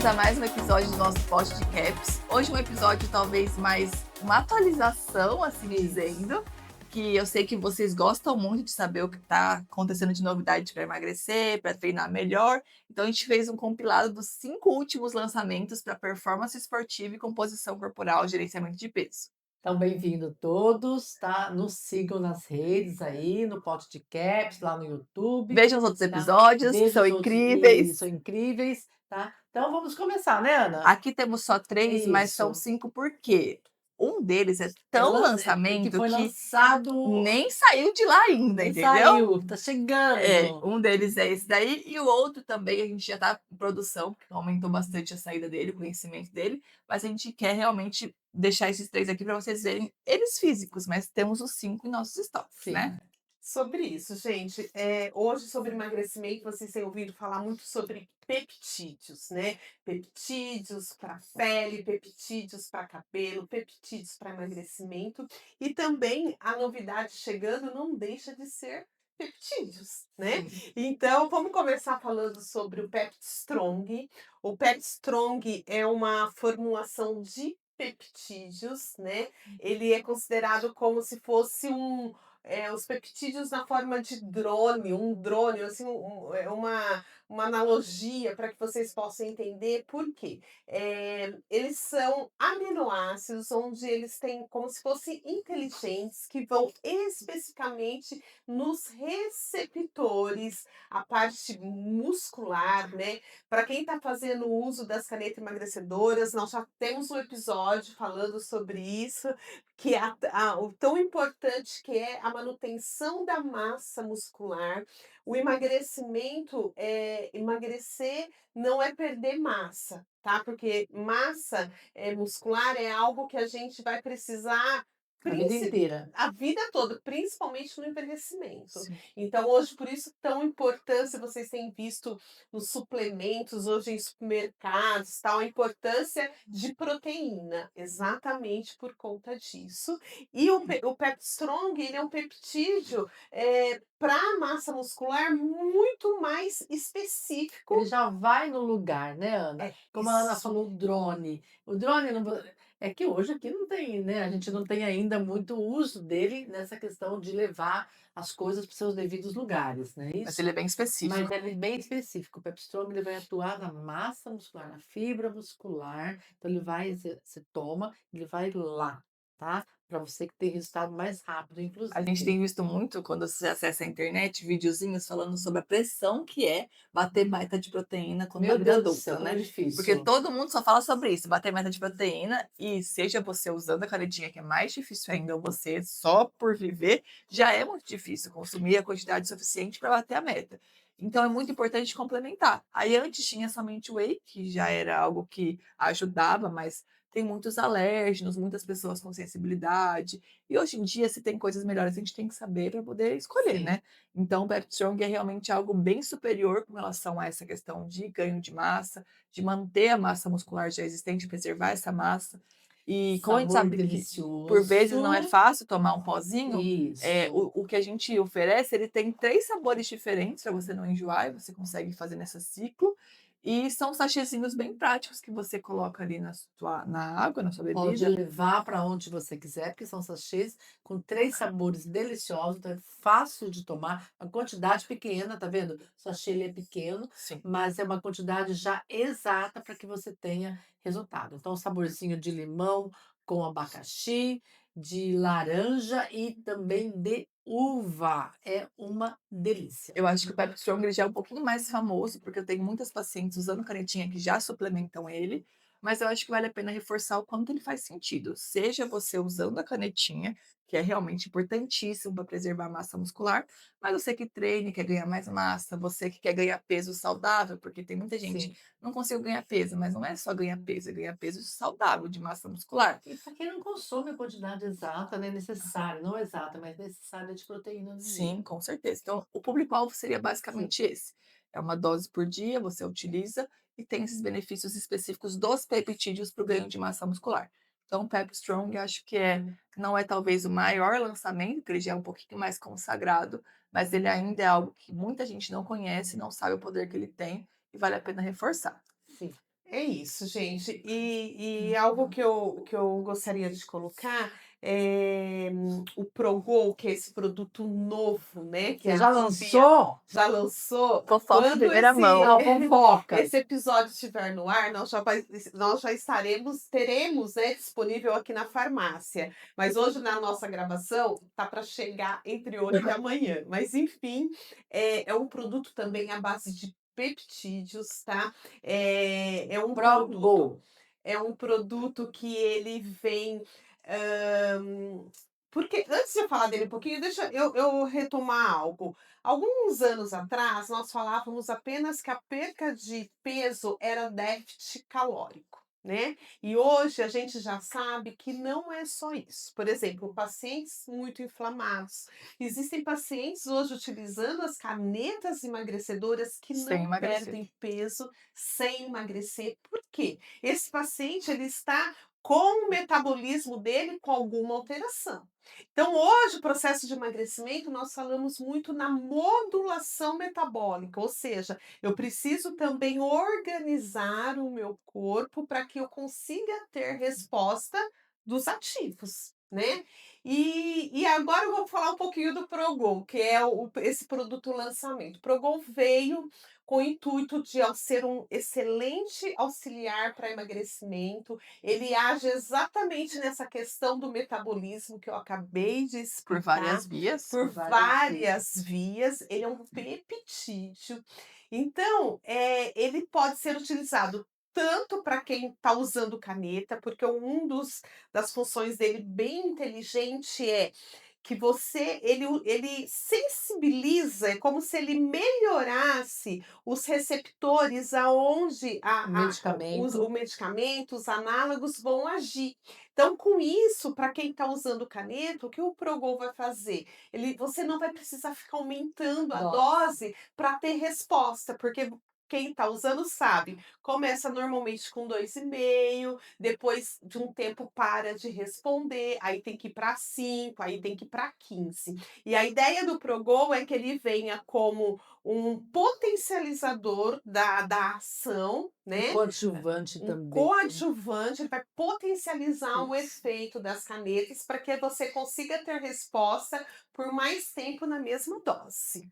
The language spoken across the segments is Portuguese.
a mais um episódio do nosso Podcasts. Hoje um episódio talvez mais uma atualização, assim dizendo, que eu sei que vocês gostam muito de saber o que está acontecendo de novidade para emagrecer, para treinar melhor. Então a gente fez um compilado dos 5 últimos lançamentos para performance esportiva e composição corporal, gerenciamento de peso. Então, bem-vindo todos, tá? Nos sigam nas redes aí, no Podcasts, lá no YouTube, Vejam os outros tá? episódios, que Veja são os outros e incríveis. são incríveis, tá? Então vamos começar, né, Ana? Aqui temos só 3, mas são Isso. 5 porque um deles é É tão que lançamento foi que lançado, nem saiu de lá ainda, nem entendeu? saiu, tá É, chegando. um deles é esse daí, e o outro também a gente já está em produção, porque aumentou bastante a saída dele, o conhecimento dele, mas a gente quer realmente deixar esses 3 aqui para vocês verem eles físicos, mas temos os 5 em nossos estoques, Sim. né. Sobre isso, gente, hoje sobre emagrecimento, vocês têm ouvido falar muito sobre peptídeos, né? Peptídeos para pele, peptídeos para cabelo, peptídeos para emagrecimento. E também a novidade chegando não deixa de ser peptídeos, né? Sim. Então, vamos começar falando sobre o Pepti Strong. O Pepti Strong é uma formulação de peptídeos, né? Ele é considerado como se fosse os peptídeos na forma de drone, um drone, assim, uma analogia para que vocês possam entender por quê. Eles são aminoácidos onde eles têm como se fossem inteligentes que vão especificamente nos receptores, a parte muscular, né? Para quem está fazendo uso das canetas emagrecedoras, nós já temos um episódio falando sobre isso, que é o tão importante que é a manutenção da massa muscular. O emagrecimento, emagrecer não é perder massa, tá? Porque massa, muscular é algo que a gente vai precisar A vida princi inteira. a vida toda, principalmente no envelhecimento. Sim. Então hoje, por isso tão importância, vocês têm visto nos suplementos, hoje em supermercados, tal, a importância de proteína, exatamente por conta disso. E o Pepstrong, ele é um peptídeo, para massa muscular muito mais específico. Ele já vai no lugar, né, Ana? É, Como a Ana isso. falou, o drone. O drone não é que hoje aqui não tem, né, a gente não tem ainda muito uso dele nessa questão de levar as coisas para os seus devidos lugares, não é Mas isso? ele é bem Mas específico. ele é bem específico. O Pepstrong ele vai atuar na massa muscular, na fibra muscular. Então ele vai, você toma, ele vai lá, tá? Para você que tem resultado mais rápido, A gente inclusive. tem visto muito, quando você acessa a internet, videozinhos falando sobre a pressão que é bater meta de proteína quando na Meu vida Deus do céu, adulta, como é né. Porque difícil. todo mundo só fala sobre isso, bater meta de proteína, e seja você usando a canetinha, que é mais difícil ainda, ou você só por viver, já é muito difícil consumir a quantidade suficiente para bater a meta. Então é muito importante complementar. Aí antes tinha somente o whey, que já era algo que ajudava, mas tem muitos alérgenos, muitas pessoas com sensibilidade, e hoje em dia, se tem coisas melhores, a gente tem que saber para poder escolher, Sim. né. Então o Pep Strong é realmente algo bem superior com relação a essa questão de ganho de massa, de manter a massa muscular já existente, preservar essa massa. E como a gente Sabor sabe que, por vezes, não é delicioso. fácil tomar um pozinho, Isso. o que a gente oferece, ele tem 3 sabores diferentes para você não enjoar, e você consegue fazer nesse ciclo. E são sachêzinhos bem práticos que você coloca ali na água, na sua Pode bebida. levar para onde você quiser, porque são sachês com 3 sabores deliciosos, então é fácil de tomar, a quantidade pequena, tá vendo? O sachê ele é pequeno, Sim. mas é uma quantidade já exata para que você tenha resultado. Então, saborzinho de limão com abacaxi, de laranja e também de uva. É uma delícia. Eu acho que o Pepsi Strong ele já é um pouquinho mais famoso, porque eu tenho muitas pacientes usando canetinha que já suplementam ele, mas eu acho que vale a pena reforçar o quanto ele faz sentido. Seja você usando a canetinha, que é realmente importantíssimo para preservar a massa muscular, mas você que treine, quer ganhar mais massa, você que quer ganhar peso saudável, porque tem muita gente, Sim. não consigo ganhar peso, mas não é só ganhar peso, é ganhar peso saudável de massa muscular. E para quem não consome a quantidade exata, né, necessária, não exata, mas necessária de proteína no Sim, dia. com certeza. Então, o público-alvo seria Sim. basicamente esse. É uma dose por dia, você utiliza e tem esses benefícios específicos dos peptídeos para o ganho de massa muscular. Então, o Pep Strong acho que não é talvez o maior lançamento, que ele já é um pouquinho mais consagrado, mas ele ainda é algo que muita gente não conhece, não sabe o poder que ele tem e vale a pena reforçar. Sim. É isso, gente. E algo que eu gostaria de colocar é o Progol, que é esse produto novo, né, que é Você a já Bia lançou? já lançou. Fofoca em Quando primeira mão. Não, fofoca. esse episódio estiver no ar, nós já teremos, né, disponível aqui na farmácia. Mas hoje, na nossa gravação, tá para chegar entre hoje e amanhã. Mas enfim, é um produto também à base de peptídeos, tá? É um produto Progol. é um produto que ele vem, porque antes de eu falar dele um pouquinho, deixa eu retomar algo. Alguns anos atrás, nós falávamos apenas que a perca de peso era déficit calórico, né? E hoje a gente já sabe que não é só isso. Por exemplo, pacientes muito inflamados. Existem pacientes hoje utilizando as canetas emagrecedoras que Sem não emagrecer. perdem peso sem emagrecer. Por quê? Esse paciente ele está com o metabolismo dele com alguma alteração. Então, hoje, o processo de emagrecimento, nós falamos muito na modulação metabólica, ou seja, eu preciso também organizar o meu corpo para que eu consiga ter resposta dos ativos, né? E agora eu vou falar um pouquinho do Progol, que é esse produto lançamento. O Progol veio com o intuito de ser um excelente auxiliar para emagrecimento. Ele age exatamente nessa questão do metabolismo que eu acabei de Por explicar, várias vias. por Várias várias vias. Ele é um peptídeo. Então, ele pode ser utilizado tanto para quem está usando caneta, porque das funções dele bem inteligente é que ele sensibiliza, é como se ele melhorasse os receptores aonde o medicamento. medicamento, os análogos vão agir. Então, com isso, para quem está usando caneta, o que o Progol vai fazer? Você não vai precisar ficar aumentando a Dose. dose para ter resposta, porque quem está usando sabe, começa normalmente com 2,5, depois de um tempo para de responder, aí tem que ir para 5, aí tem que ir para 15. E a ideia do Progol é que ele venha como um potencializador da ação, Um né? coadjuvante Um também. coadjuvante, ele vai potencializar o Isso. efeito das canetas para que você consiga ter resposta por mais tempo na mesma dose.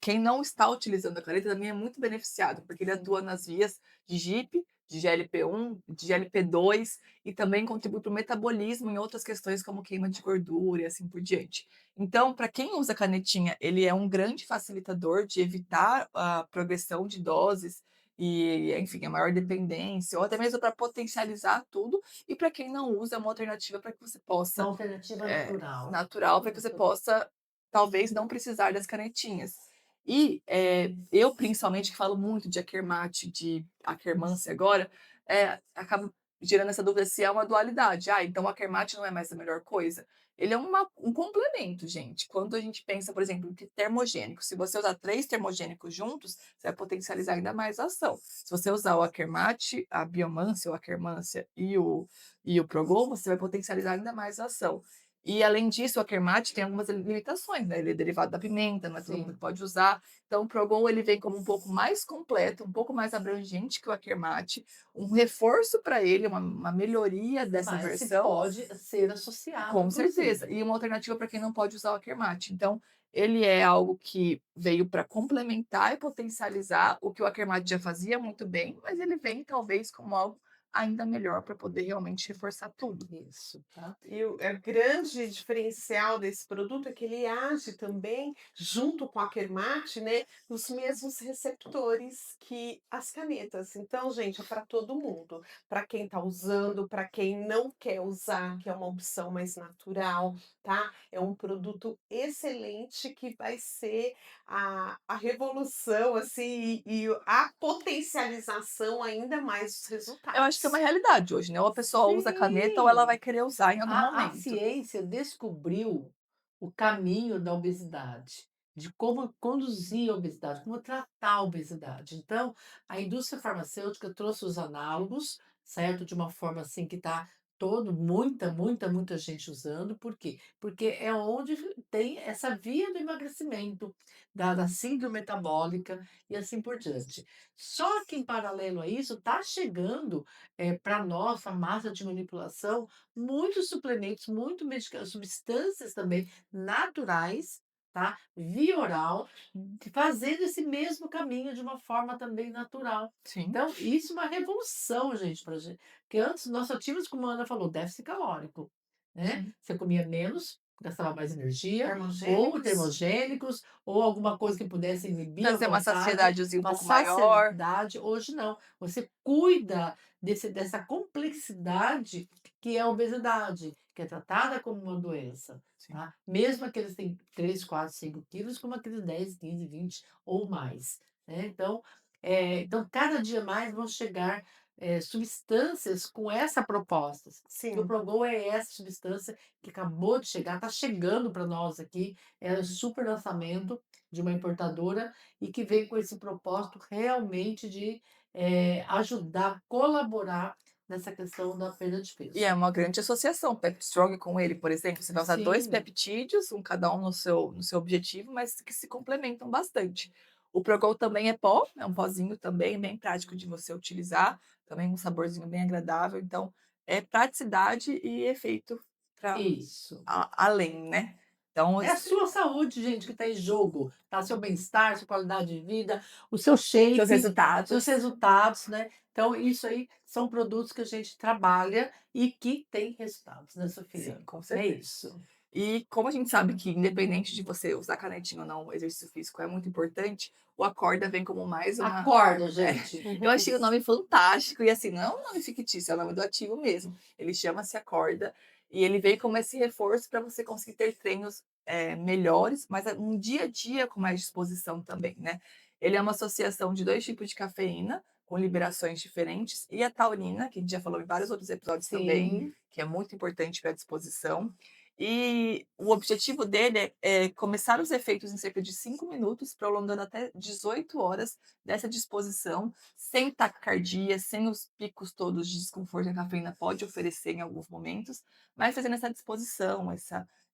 Quem não está utilizando a caneta também é muito beneficiado, porque ele atua nas vias de GIP, de GLP-1, de GLP-2 e também contribui para o metabolismo em outras questões como queima de gordura e assim por diante. Então, para quem usa canetinha, ele é um grande facilitador de evitar a progressão de doses e, enfim, a maior dependência, ou até mesmo para potencializar tudo. E para quem não usa, é uma alternativa para que você Uma possa alternativa natural. natural para que você possa, talvez, não precisar das canetinhas. E, eu principalmente que falo muito de Akermat, de Akermance agora, acabo gerando essa dúvida se é uma dualidade. "Ah, então o Akermat não é mais a melhor coisa?". Ele é um complemento, gente. Quando a gente pensa, por exemplo, que termogênico, se você usar 3 termogênicos juntos, você vai potencializar ainda mais a ação. Se você usar o Akermat, a Biomance ou Akermância e o Progol, você vai potencializar ainda mais a ação. E além disso, o Akermat tem algumas limitações, né, ele é derivado da pimenta, não é todo mundo Sim. que pode usar. Então o Progol ele vem como um pouco mais completo, um pouco mais abrangente que o Akermat, um reforço para ele, uma melhoria dessa Mas se versão, pode ser associado, com certeza, inclusive. e uma alternativa para quem não pode usar o Akermat. Então, ele é algo que veio para complementar e potencializar o que o Akermat já fazia muito bem, mas ele vem talvez como algo ainda melhor para poder realmente reforçar tudo. Isso, tá? E o grande diferencial desse produto é que ele age também, junto com a Kermat, né, nos mesmos receptores que as canetas. Então, gente, é para todo mundo. Para quem está usando, para quem não quer usar, que é uma opção mais natural, tá? É um produto excelente que vai ser a revolução, assim, e a potencialização ainda mais dos Eu acho que é uma resultados. realidade hoje, né, ou a pessoa usa a caneta ou ela vai Sim! querer usar em algum A momento. ciência descobriu o caminho da obesidade, de como conduzir a obesidade, como tratar a obesidade. Então, a indústria farmacêutica trouxe os análogos, certo? De uma forma assim que está todo, muita gente usando, por quê? Porque é onde tem essa via do emagrecimento, da síndrome metabólica e assim por diante. Só que em paralelo a isso, está chegando, pra nossa massa de manipulação, muitos suplementos, muito medica substâncias também naturais, tá, via oral, fazendo esse mesmo caminho de uma forma também natural. Sim, Então, isso é uma revolução, gente, pra gente. Porque antes nós só tínhamos, como a Ana falou, déficit calórico, né. sim. Você comia menos, gastava mais energia, ou Termogênicos. termogênicos, ou alguma coisa que pudesse inibir a Trazer uma vontade, saciedadezinha um uma pouco maior. saciedade. Hoje não, você cuida dessa complexidade que é a obesidade, que é tratada como uma doença, Sim. tá. Mesmo aqueles que têm 3, 4, 5 quilos, como aqueles 10, 15, 20 ou mais, né. Então cada dia mais vão chegar, substâncias com essa proposta, que o Sim. Progol é essa substância que acabou de chegar, está chegando para nós aqui, é um super lançamento de uma importadora e que vem com esse propósito realmente de, ajudar, colaborar nessa questão da perda de E é peso. uma grande associação, Pep Strong com ele, por exemplo, você vai usar 2 Sim, peptídeos, um cada um no seu objetivo, mas que se complementam bastante. O Progol também é pó, é um pozinho também bem prático de você utilizar, também um saborzinho bem agradável, então é praticidade e efeito para isso. além, né. Então É a esse sua saúde, gente, que está em jogo, tá? Seu bem-estar, sua qualidade de vida, o seu seus shape, seus resultados. resultados, né. Então isso aí são produtos que a gente trabalha e que tem resultados, né, Sim, Sofia? com É certeza. isso. E como a gente sabe que independente de você usar canetinha ou não, o exercício físico é muito importante, o Acorda vem como mais uma Acorda, é, gente. eu achei o nome fantástico e assim, não é um nome fictício, é o nome do ativo mesmo. Ele chama-se Acorda e ele veio como esse reforço para você conseguir ter treinos, melhores, mas um dia a dia com mais disposição também, né. Ele é uma associação de 2 tipos de cafeína, com liberações diferentes, e a taurina, que a gente já falou em vários outros episódios também, Sim. que é muito importante para a disposição. E o objetivo dele é começar os efeitos em cerca de 5 minutos, prolongando até 18 horas dessa disposição, sem taquicardia, sem os picos todos de desconforto que a cafeína pode oferecer em alguns momentos, mas fazendo essa disposição,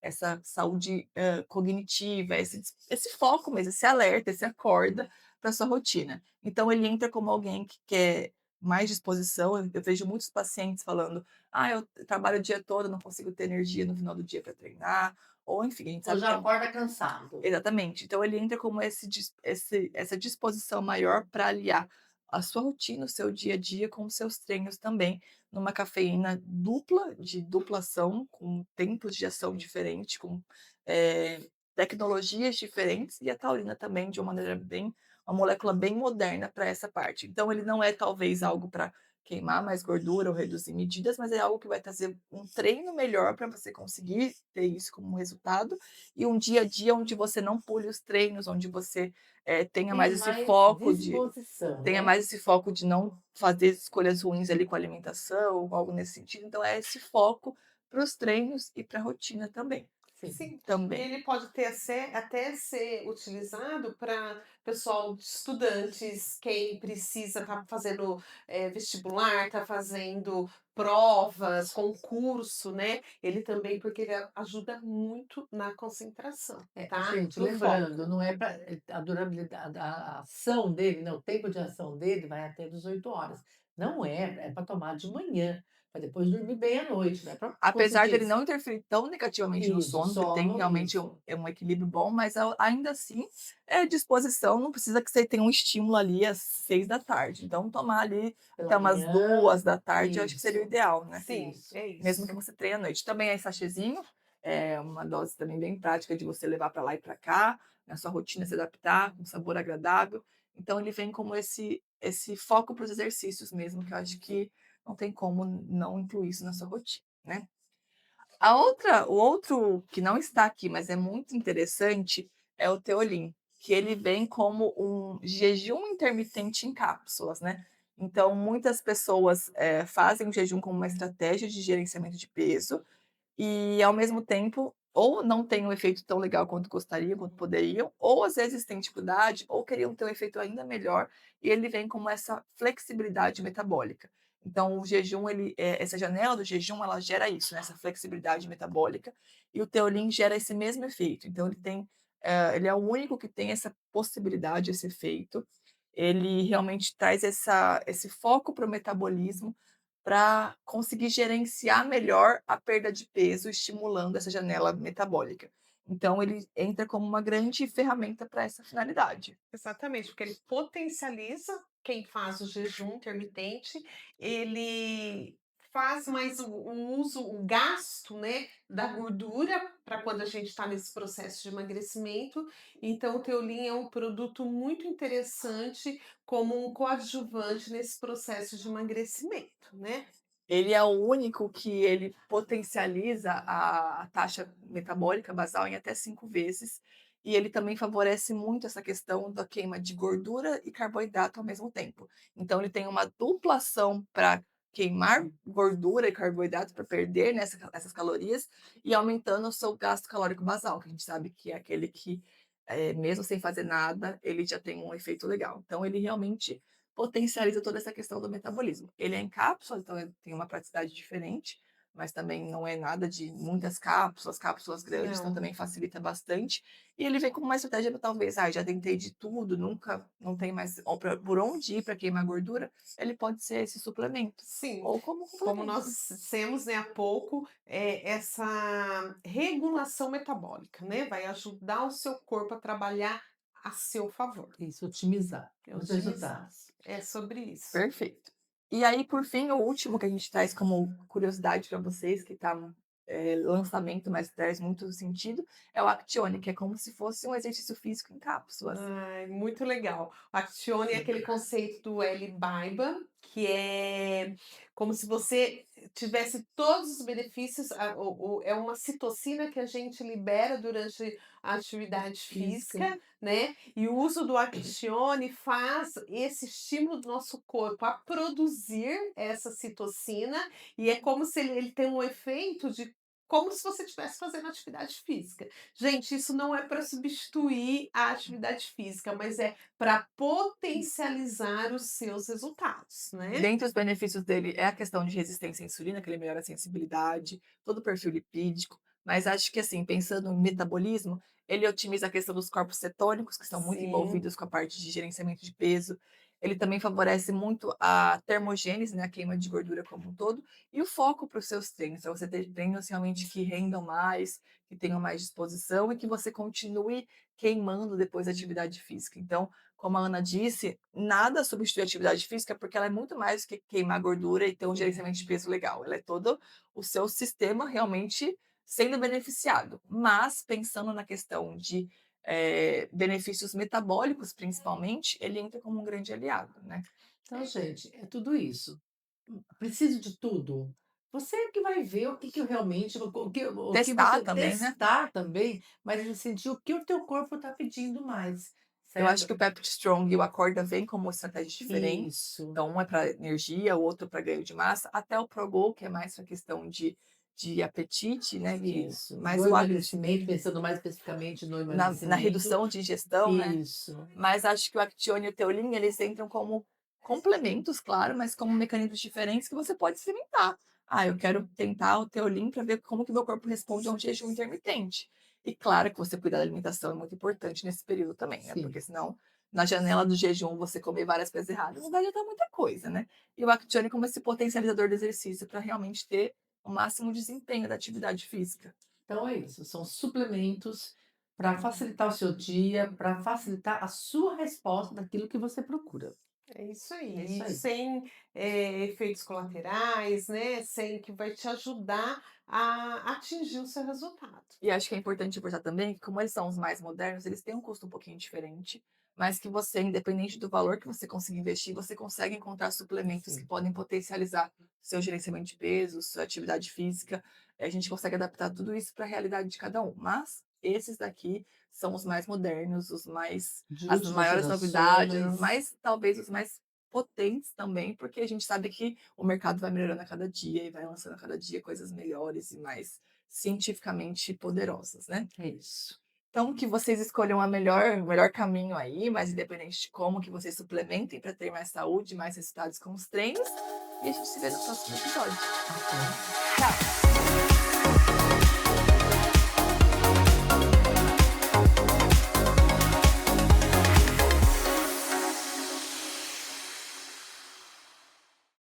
essa saúde, cognitiva, esse foco mesmo, esse alerta, esse acorda para sua rotina. Então ele entra como alguém que quer mais disposição, eu vejo muitos pacientes falando: "Ah, eu trabalho o dia todo, não consigo ter energia no final do dia para treinar", ou enfim, a gente Ou sabe já que é acorda cansado. exatamente. Então ele entra como essa disposição maior para aliar a sua rotina, o seu dia a dia com os seus treinos também, numa cafeína dupla, de dupla ação, com tempos de ação diferente, com, tecnologias diferentes, e a taurina também de uma maneira bem uma molécula bem moderna para essa parte. Então ele não é talvez algo para queimar mais gordura ou reduzir medidas, mas é algo que vai trazer um treino melhor para você conseguir ter isso como resultado, e um dia a dia onde você não pule os treinos, onde você, Tem mais disposição, tenha né. mais esse foco de não fazer escolhas ruins ali com a alimentação, algo nesse sentido. Então é esse foco para os treinos e para a rotina também. Sim. Sim, e Também. ele pode ter até ser utilizado para pessoal de estudantes, quem precisa estar fazendo, vestibular, está fazendo provas, concurso, né, ele também porque ele ajuda muito na concentração, tá, Gente, no lembrando, foco. não é para a durabilidade, a ação dele, né, o tempo de ação dele vai até 18 horas. Não é, é para tomar de manhã, para depois dormir bem à noite, não é para, como você Apesar dele disse, não interferir tão negativamente no isso, sono, porque tem sono, realmente isso, um equilíbrio bom, mas ainda assim, é disposição, não precisa que você tenha um estímulo ali às 6 da tarde. Então tomar ali pela até umas manhã, 2 da tarde, eu acho que seria o isso, ideal, né. Sim, isso. é Mesmo que isso. você treine à noite. Também é sachêzinho, é uma dose também bem prática de você levar para lá e para cá, na sua rotina se adaptar, com sabor agradável. Então ele vem como esse foco para os exercícios mesmo, que eu acho que não tem como não incluir isso na sua rotina, né. O outro que não está aqui, mas é muito interessante, é o Teolim, que ele vem como um jejum intermitente em cápsulas, né. Então muitas pessoas, fazem o jejum como uma estratégia de gerenciamento de peso, e ao mesmo tempo, ou não tem um efeito tão legal quanto gostariam, quanto poderiam, ou às vezes têm dificuldade, ou queriam ter um efeito ainda melhor, e ele vem com essa flexibilidade metabólica. Então o jejum essa janela do jejum, ela gera isso, né, essa flexibilidade metabólica, e o Teolin gera esse mesmo efeito. Então ele é o único que tem essa possibilidade, esse efeito. Ele realmente traz esse foco para o metabolismo, para conseguir gerenciar melhor a perda de peso, estimulando essa janela metabólica. Então ele entra como uma grande ferramenta para essa finalidade. Exatamente, porque ele potencializa quem faz o jejum intermitente, ele faz mais o uso, o gasto, né, da gordura para quando a gente está nesse processo de emagrecimento. Então, o Teolin é um produto muito interessante como um coadjuvante nesse processo de emagrecimento, né? Ele é o único que ele potencializa a taxa metabólica basal em até 5 vezes, e ele também favorece muito essa questão da queima de gordura e carboidrato ao mesmo tempo. Então ele tem uma dupla ação para queimar gordura e carboidrato, para perder, né, essas calorias, e aumentando o seu gasto calórico basal, que a gente sabe que é aquele que, mesmo sem fazer nada, ele já tem um efeito legal. Então ele realmente potencializa toda essa questão do metabolismo. Ele é em cápsula, então ele tem uma praticidade diferente, mas também não é nada de muitas cápsulas, cápsulas grandes, então Não. também facilita bastante. E ele vem com uma estratégia para talvez, já tentei de tudo, nunca, não tem mais por onde ir para queimar gordura, ele pode ser esse suplemento, Sim, ou como como complemento. nós dissemos, né, há pouco, essa regulação metabólica, né, vai ajudar o seu corpo a trabalhar a seu favor. Isso, otimizar É os otimizar. resultados. É sobre isso. Perfeito. E aí, por fim, o último que a gente traz como curiosidade para vocês, que está lançamento, mas traz muito sentido, é o Actione, que é como se fosse um exercício físico em cápsulas. Ai, muito legal. O Actione é aquele conceito do L-Biba, que é como se você tivesse todos os benefícios, é uma citocina que a gente libera durante a atividade Física. física, né? E o uso do Actione faz esse estímulo do nosso corpo a produzir essa citocina, e é como se ele tem um efeito de como se você estivesse fazendo atividade física. Gente, isso não é para substituir a atividade física, mas é para potencializar os seus resultados, né? Dentre os benefícios dele é a questão de resistência à insulina, que ele melhora a sensibilidade, todo o perfil lipídico, mas acho que assim, pensando em metabolismo, ele otimiza a questão dos corpos cetônicos, que estão muito Sim, envolvidos com a parte de gerenciamento de peso. Ele também favorece muito a termogênese, né, a queima de gordura como um todo, e o foco para os seus treinos, para você ter treinos realmente que rendam mais, que tenham mais disposição e que você continue queimando depois da atividade física. Então, como a Ana disse, nada substitui a atividade física, porque ela é muito mais do que queimar gordura e ter um gerenciamento de peso legal. Ela é todo o seu sistema realmente sendo beneficiado. Mas, pensando na questão de benefícios metabólicos, principalmente, ele entra como um grande aliado, né? Então, gente, é tudo isso. Preciso de tudo? Você é que vai ver o que que realmente o que Testar você também, né? testar também, mas ele sentir o que o teu corpo está pedindo mais, Eu acho certo? que o Peptid Strong e o Acorda vêm como estratégias diferentes. Isso, Então, um é para energia, o outro para ganho de massa, até o Progol, que é mais para questão de apetite, né? isso. Mas Do o emagrecimento, pensando mais especificamente no na emagrecimento. redução de ingestão, né? Isso, Mas acho que o Actione e o Teolin, eles entram como complementos, claro, mas como mecanismos diferentes que você pode experimentar. Ah, eu quero tentar o Teolin para ver como que meu corpo responde a um jejum intermitente. E claro que você cuidar da alimentação é muito importante nesse período também, né? sim. Porque senão, na janela do jejum, você comer várias coisas erradas, não vai adiantar muita coisa, né? E o Actione como esse potencializador do exercício para realmente ter o máximo desempenho da atividade física. Então é isso, são suplementos para facilitar o seu dia, para facilitar a sua resposta daquilo que você procura. é isso É isso aí. E aí. sem efeitos colaterais, né? Sem que vai te ajudar a atingir o seu resultado. E acho que é importante reforçar também que, como eles são os mais modernos, eles têm um custo um pouquinho diferente, mas que você, independente do valor que você consiga investir, você consegue encontrar suplementos que Sim. podem potencializar seu gerenciamento de peso, sua atividade física. A gente consegue adaptar tudo isso para a realidade de cada um. Mas esses daqui são os mais modernos, De as últimas maiores novidades, gerações. talvez os mais potentes também, porque a gente sabe que o mercado vai melhorando a cada dia e vai lançando a cada dia coisas melhores e mais cientificamente poderosas, né. É isso. Então que vocês escolham o melhor caminho aí, mas independente de como, que vocês suplementem para ter mais saúde, mais resultados com os treinos. e a gente se vê no próximo episódio. Tá bom. Tchau!